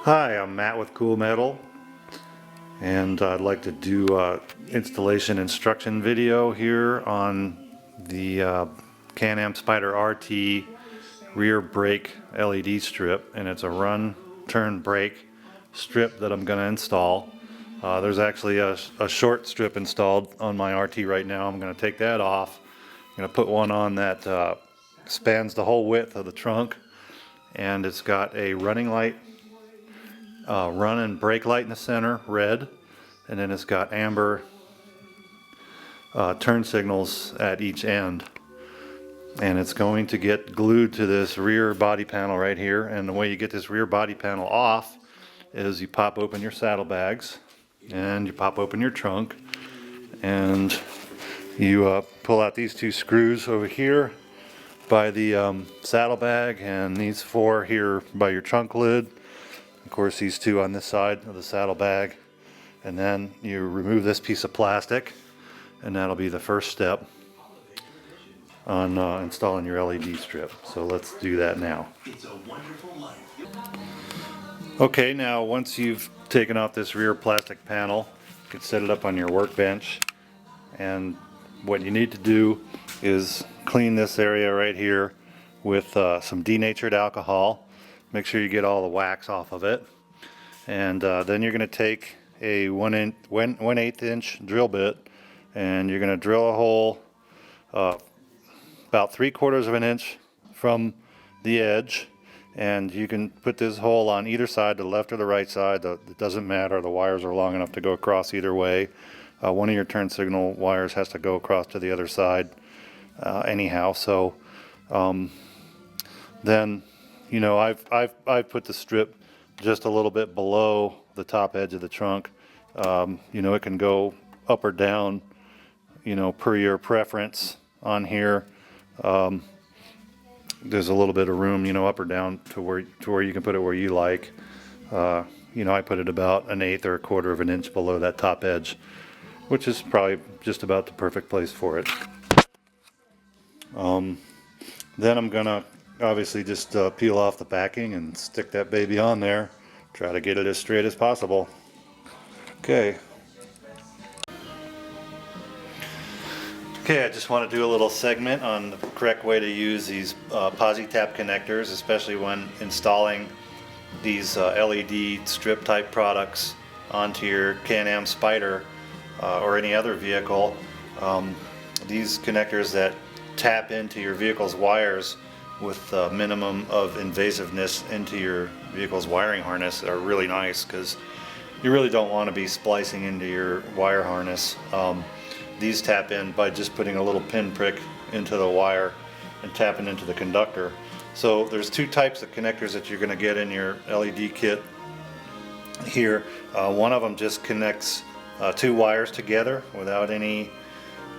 Hi, I'm Matt with Cool Metal, and I'd like to do an installation instruction video here on the Can-Am Spyder RT rear brake LED strip, and it's a run turn brake strip that I'm going to install. There's actually a short strip installed on my RT right now. I'm going to take that off. I'm going to put one on that spans the whole width of the trunk, and it's got a running light, run and brake light in the center, red, and then it's got amber turn signals at each end. And it's going to get glued to this rear body panel right here. And the way you get this rear body panel off is you pop open your saddlebags and you pop open your trunk and you pull out these two screws over here by the saddlebag, and these four here by your trunk lid. Of course, these two on this side of the saddlebag, and then you remove this piece of plastic, and that'll be the first step on installing your LED strip. So let's do that now. Okay, now once you've taken off this rear plastic panel, you can set it up on your workbench, and what you need to do is clean this area right here with some denatured alcohol. Make sure you get all the wax off of it, and then you're going to take a 1/8 inch drill bit, and you're going to drill a hole about 3/4 of an inch from the edge, and you can put this hole on either side, the left or the right side. It doesn't matter. The wires are long enough to go across either way. One of your turn signal wires has to go across to the other side anyhow. So then, you know, I've put the strip just a little bit below the top edge of the trunk. You know, it can go up or down, you know, per your preference on here. There's a little bit of room, you know, up or down to where you can put it where you like. You know, I put it about 1/8 or 1/4 of an inch below that top edge, which is probably just about the perfect place for it. Then I'm gonna obviously just peel off the backing and stick that baby on there. Try to get it as straight as possible. Okay. Okay, I just want to do a little segment on the correct way to use these posi-tap connectors, especially when installing these LED strip type products onto your Can-Am Spyder or any other vehicle. These connectors that tap into your vehicle's wires with a minimum of invasiveness into your vehicle's wiring harness are really nice, because you really don't want to be splicing into your wire harness. These tap in by just putting a little pin prick into the wire and tapping into the conductor. So there's two types of connectors that you're going to get in your LED kit here. One of them just connects two wires together without any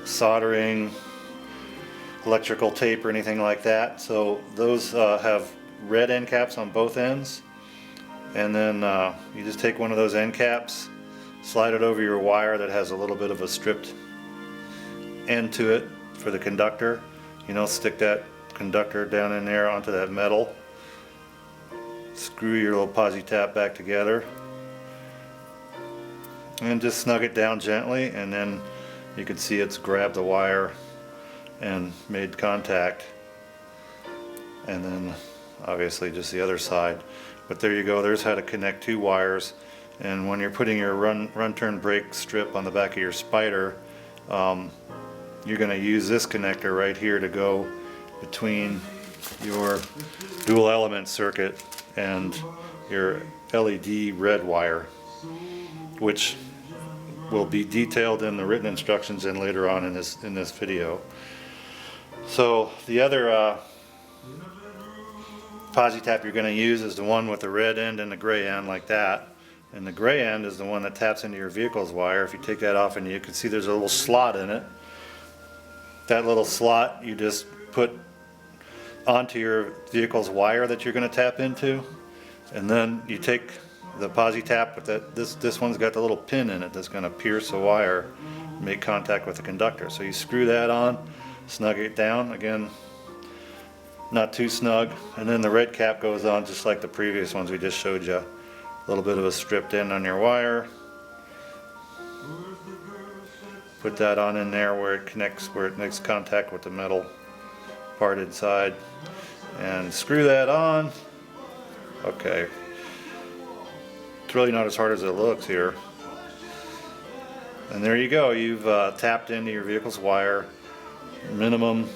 soldering, electrical tape or anything like that. So those have red end caps on both ends, and then you just take one of those end caps, slide it over your wire that has a little bit of a stripped end to it for the conductor. You know, stick that conductor down in there onto that metal, screw your little posi tap back together, and just snug it down gently, and then you can see it's grabbed the wire and made contact. And then obviously just the other side. But there you go, there's how to connect two wires. And when you're putting your run turn brake strip on the back of your Spyder, you're going to use this connector right here to go between your dual element circuit and your LED red wire, which will be detailed in the written instructions and later on in this video. So the other posi tap you're going to use is the one with the red end and the gray end, like that. And the gray end is the one that taps into your vehicle's wire. If you take that off, and you can see there's a little slot in it. That little slot you just put onto your vehicle's wire that you're going to tap into, and then you take the posi tap with that. This one's got the little pin in it that's going to pierce the wire, make contact with the conductor. So you screw that on, snug it down again, not too snug, and then the red cap goes on just like the previous ones we just showed you. A little bit of a stripped end on your wire. Put that on in there where it connects, where it makes contact with the metal part inside, and screw that on. Okay, it's really not as hard as it looks here. And there you go, you've tapped into your vehicle's wire, minimum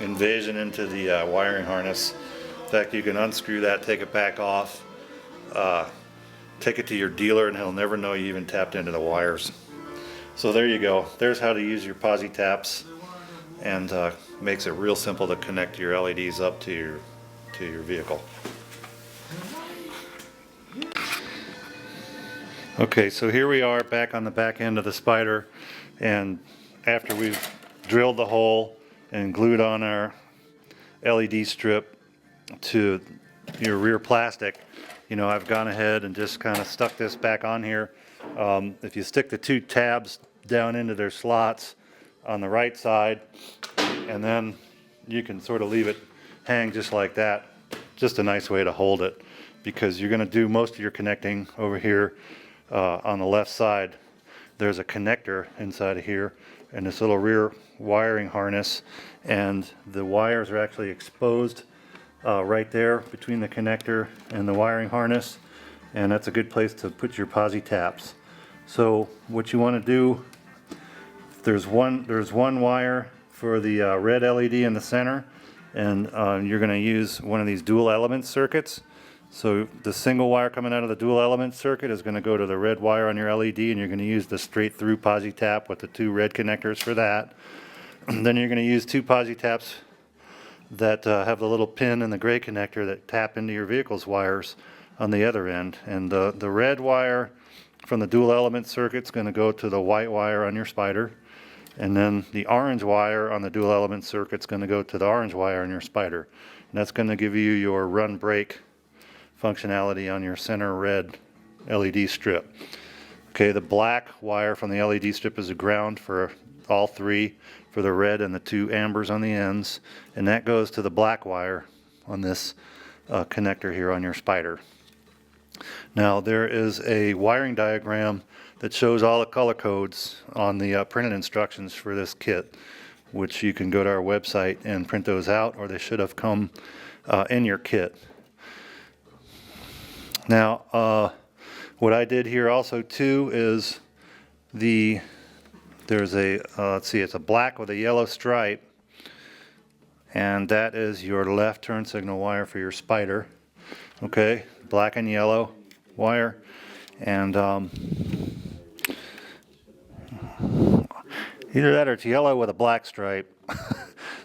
invasion into the wiring harness. In fact, you can unscrew that, take it back off, take it to your dealer, and he'll never know you even tapped into the wires. So there you go. There's how to use your posi taps, and makes it real simple to connect your LEDs up to your vehicle. Okay, so here we are back on the back end of the Spyder, and after we've drilled the hole and glued on our LED strip to your rear plastic, you know, I've gone ahead and just kind of stuck this back on here. If you stick the two tabs down into their slots on the right side, and then you can sort of leave it hang just like that. Just a nice way to hold it, because you're going to do most of your connecting over here on the left side. There's a connector inside of here and this little rear wiring harness, and the wires are actually exposed right there between the connector and the wiring harness, and that's a good place to put your posi taps. So what you want to do, there's one wire for the red LED in the center, and you're going to use one of these dual element circuits. So the single wire coming out of the dual element circuit is going to go to the red wire on your LED, and you're going to use the straight through posi tap with the two red connectors for that. And then you're going to use two posi taps that have the little pin and the gray connector that tap into your vehicle's wires on the other end. And the red wire from the dual element circuit is going to go to the white wire on your Spyder, and then the orange wire on the dual element circuit is going to go to the orange wire on your Spyder. And that's going to give you your run brake functionality on your center red LED strip. Okay, the black wire from the LED strip is a ground for all three, for the red and the two ambers on the ends, and that goes to the black wire on this connector here on your Spyder. Now there is a wiring diagram that shows all the color codes on the printed instructions for this kit, which you can go to our website and print those out, or they should have come in your kit. Now what I did here also too is there's a let's see, it's a black with a yellow stripe, and that is your left turn signal wire for your Spyder. Okay, black and yellow wire, and either that or it's yellow with a black stripe.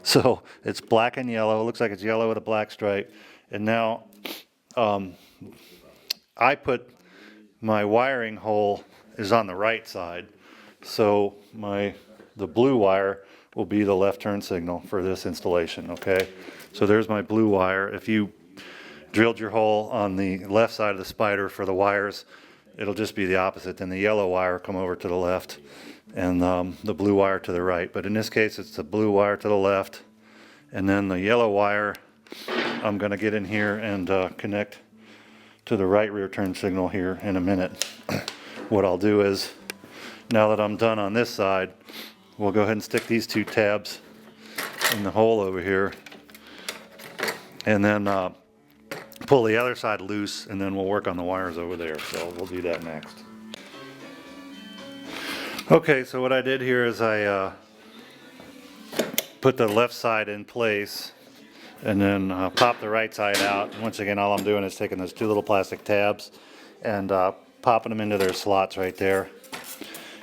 So it's black and yellow. It looks like it's yellow with a black stripe. And now I put my wiring hole is on the right side, so the blue wire will be the left turn signal for this installation. Okay, so there's my blue wire. If you drilled your hole on the left side of the Spyder for the wires, it'll just be the opposite. Then the yellow wire come over to the left, and the blue wire to the right. But in this case, it's the blue wire to the left, and then the yellow wire I'm going to get in here and connect to the right rear turn signal here in a minute. What I'll do is, now that I'm done on this side, we'll go ahead and stick these two tabs in the hole over here, and then pull the other side loose, and then we'll work on the wires over there. So we'll do that next. Okay, so what I did here is I put the left side in place, and then pop the right side out. Once again, all I'm doing is taking those two little plastic tabs and popping them into their slots right there.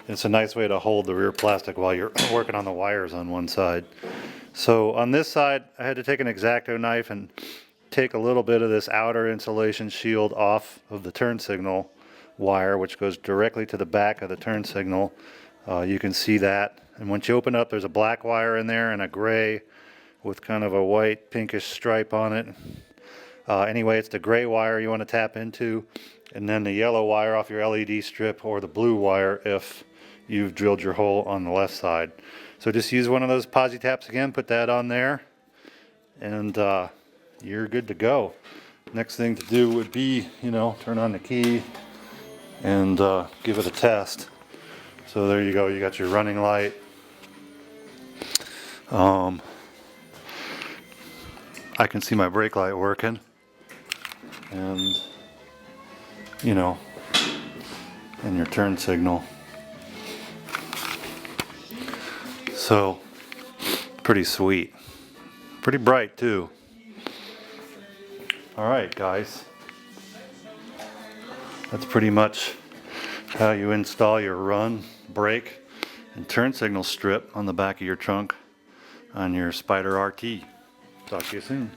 It's a nice way to hold the rear plastic while you're working on the wires on one side. So on this side, I had to take an X-Acto knife and take a little bit of this outer insulation shield off of the turn signal wire, which goes directly to the back of the turn signal. You can see that. And once you open up, there's a black wire in there and a gray with kind of a white pinkish stripe on it. Anyway, it's the gray wire you want to tap into, and then the yellow wire off your LED strip, or the blue wire if you've drilled your hole on the left side. So just use one of those posi taps again, put that on there, and you're good to go. Next thing to do would be, you know, turn on the key and give it a test. So there you go, you got your running light. I can see my brake light working, and you know, and your turn signal. So pretty sweet, pretty bright too. All right, guys, that's pretty much how you install your run, brake, and turn signal strip on the back of your trunk on your Spyder RT. Talk to you soon.